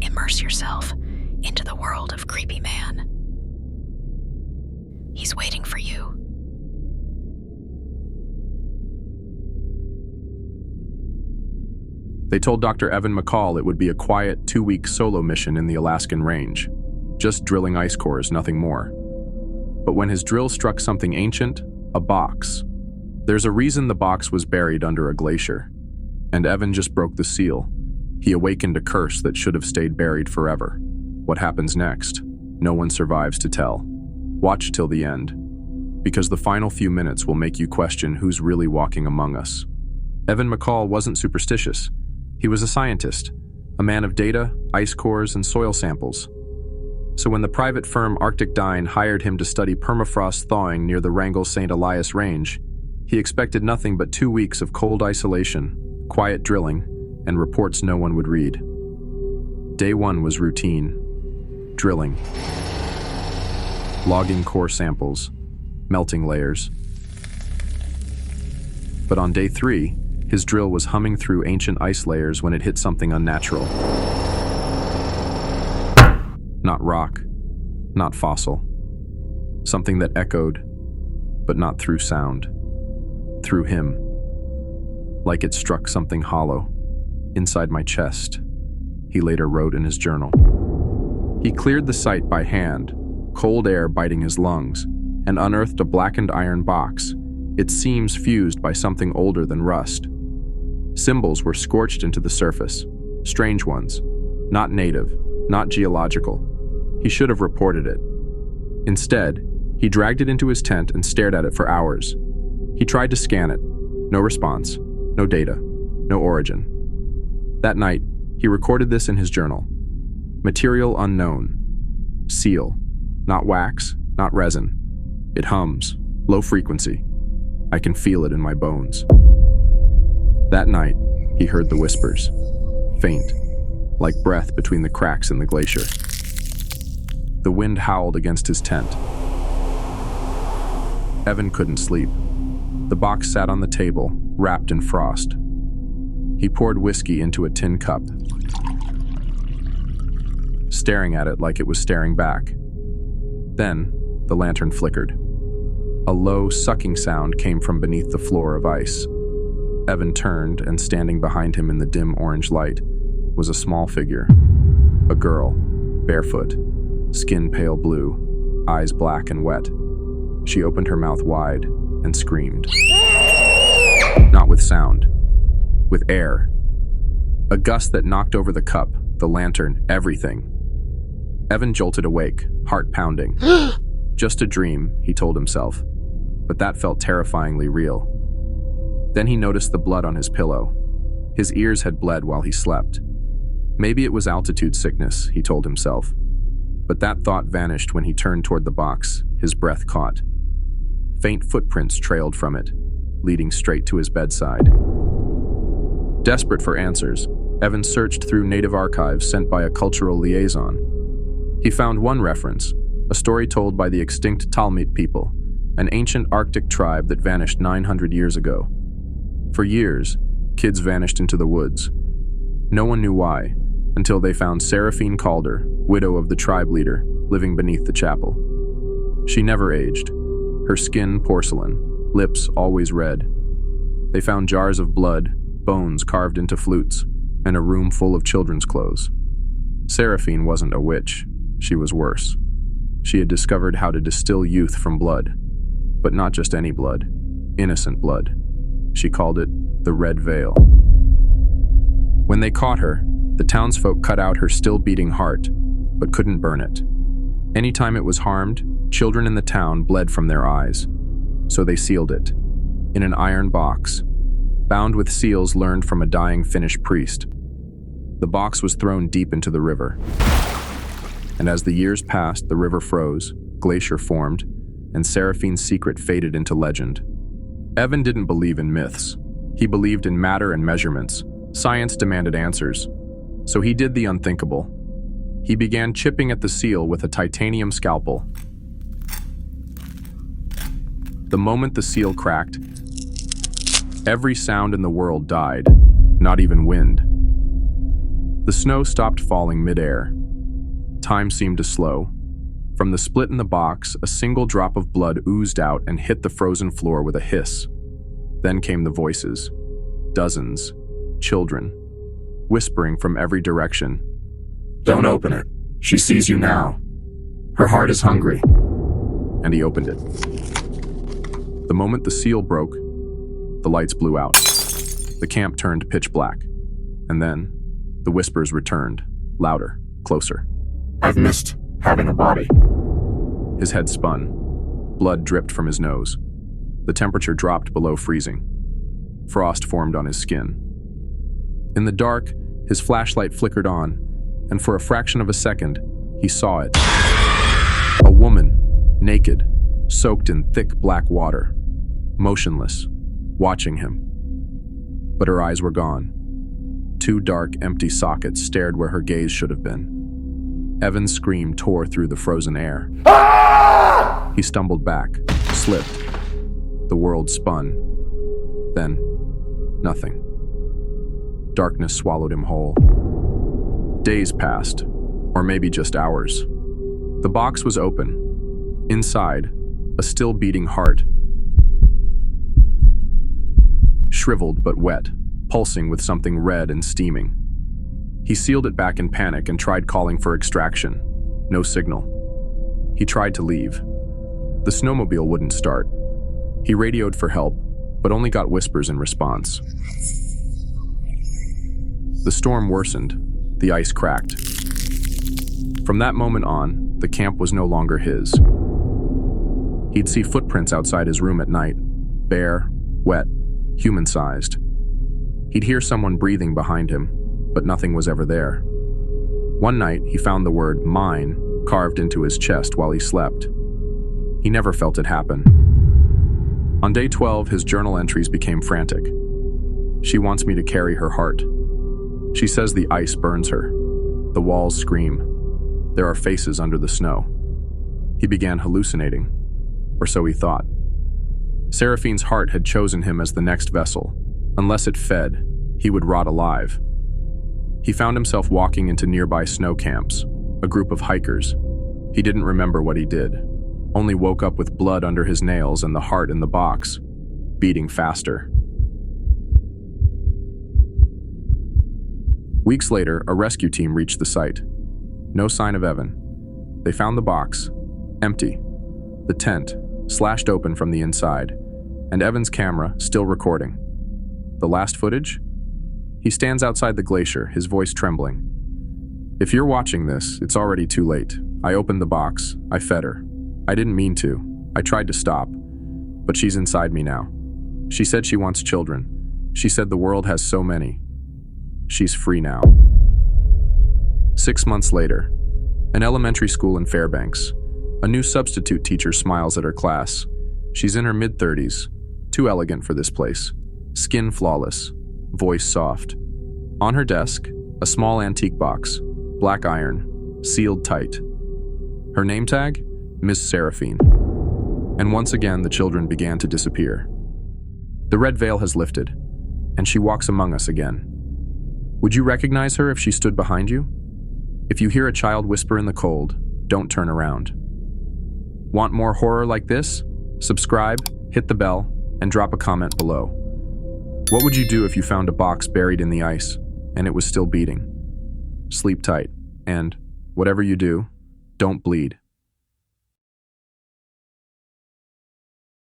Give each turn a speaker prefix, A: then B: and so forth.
A: immerse yourself into the world of Creepy Man. He's waiting for you.
B: They told Dr. Evan McCall it would be a quiet 2-week solo mission in the Alaskan range, just drilling ice cores, nothing more. But when his drill struck something ancient, a box. There's a reason the box was buried under a glacier. And Evan just broke the seal. He awakened a curse that should have stayed buried forever. What happens next? No one survives to tell. Watch till the end, because the final few minutes will make you question who's really walking among us. Evan McCall wasn't superstitious. He was a scientist, a man of data, ice cores, and soil samples. So when the private firm Arctic Dine hired him to study permafrost thawing near the Wrangell St. Elias Range, he expected nothing but 2 weeks of cold isolation, quiet drilling, and reports no one would read. Day 1 was routine. Drilling. Logging core samples. Melting layers. But on day 3, his drill was humming through ancient ice layers when it hit something unnatural. Not rock, not fossil. Something that echoed, but not through sound. Through him. Like it struck something hollow, inside my chest, he later wrote in his journal. He cleared the site by hand, cold air biting his lungs, and unearthed a blackened iron box, its seams fused by something older than rust. Symbols were scorched into the surface, strange ones, not native, not geological. He should have reported it. Instead, he dragged it into his tent and stared at it for hours. He tried to scan it. No response, no data, no origin. That night, he recorded this in his journal. Material unknown. Seal. Not wax, not resin. It hums, low frequency. I can feel it in my bones. That night, he heard the whispers. Faint, like breath between the cracks in the glacier. The wind howled against his tent. Evan couldn't sleep. The box sat on the table, wrapped in frost. He poured whiskey into a tin cup, staring at it like it was staring back. Then, the lantern flickered. A low, sucking sound came from beneath the floor of ice. Evan turned, and standing behind him in the dim orange light was a small figure. A girl, barefoot, skin pale blue, eyes black and wet. She opened her mouth wide and screamed. Not with sound, with air. A gust that knocked over the cup, the lantern, everything. Evan jolted awake, heart pounding. Just a dream, he told himself, but that felt terrifyingly real. Then he noticed the blood on his pillow. His ears had bled while he slept. Maybe it was altitude sickness, he told himself. But that thought vanished when he turned toward the box, his breath caught. Faint footprints trailed from it, leading straight to his bedside. Desperate for answers, Evan searched through native archives sent by a cultural liaison. He found one reference, a story told by the extinct Talmud people, an ancient Arctic tribe that vanished 900 years ago. For years, kids vanished into the woods. No one knew why, until they found Seraphine Calder, widow of the tribe leader, living beneath the chapel. She never aged, her skin porcelain, lips always red. They found jars of blood, bones carved into flutes, and a room full of children's clothes. Seraphine wasn't a witch, she was worse. She had discovered how to distill youth from blood, but not just any blood, innocent blood. She called it the Red Veil. When they caught her, the townsfolk cut out her still-beating heart, but couldn't burn it. Anytime it was harmed, children in the town bled from their eyes. So they sealed it, in an iron box, bound with seals learned from a dying Finnish priest. The box was thrown deep into the river. And as the years passed, the river froze, glacier formed, and Seraphine's secret faded into legend. Evan didn't believe in myths. He believed in matter and measurements. Science demanded answers. So he did the unthinkable. He began chipping at the seal with a titanium scalpel. The moment the seal cracked, every sound in the world died, not even wind. The snow stopped falling midair. Time seemed to slow. From the split in the box, a single drop of blood oozed out and hit the frozen floor with a hiss. Then came the voices. Dozens. Children. Whispering from every direction.
C: Don't open it. She sees you now. Her heart is hungry.
B: And he opened it. The moment the seal broke, the lights blew out. The camp turned pitch black. And then, the whispers returned, louder, closer.
C: I've missed having a body.
B: His head spun. Blood dripped from his nose. The temperature dropped below freezing. Frost formed on his skin. In the dark, his flashlight flickered on, and for a fraction of a second, he saw it. A woman, naked, soaked in thick black water, motionless, watching him. But her eyes were gone. Two dark, empty sockets stared where her gaze should have been. Evan's scream tore through the frozen air. He stumbled back, slipped. The world spun. Then, nothing. Darkness swallowed him whole. Days passed, or maybe just hours. The box was open. Inside, a still beating heart. Shriveled but wet, pulsing with something red and steaming. He sealed it back in panic and tried calling for extraction. No signal. He tried to leave. The snowmobile wouldn't start. He radioed for help, but only got whispers in response. The storm worsened. The ice cracked. From that moment on, the camp was no longer his. He'd see footprints outside his room at night, bare, wet, human-sized. He'd hear someone breathing behind him, but nothing was ever there. One night, he found the word "mine" carved into his chest while he slept. He never felt it happen. On day 12, his journal entries became frantic. She wants me to carry her heart. She says the ice burns her. The walls scream. There are faces under the snow. He began hallucinating, or so he thought. Seraphine's heart had chosen him as the next vessel. Unless it fed, he would rot alive. He found himself walking into nearby snow camps, a group of hikers. He didn't remember what he did, only woke up with blood under his nails and the heart in the box, beating faster. Weeks later, a rescue team reached the site. No sign of Evan. They found the box, empty. The tent, slashed open from the inside, and Evan's camera still recording. The last footage? He stands outside the glacier, his voice trembling. If you're watching this, it's already too late. I opened the box. I fed her. I didn't mean to. I tried to stop. But she's inside me now. She said she wants children. She said the world has so many. She's free now. 6 months later, an elementary school in Fairbanks. A new substitute teacher smiles at her class. She's in her mid-30s, too elegant for this place. Skin flawless, voice soft. On her desk, a small antique box, black iron, sealed tight. Her name tag? Miss Seraphine. And once again, the children began to disappear. The red veil has lifted, and she walks among us again. Would you recognize her if she stood behind you? If you hear a child whisper in the cold, don't turn around. Want more horror like this? Subscribe, hit the bell, and drop a comment below. What would you do if you found a box buried in the ice and it was still beating? Sleep tight, and whatever you do, don't bleed.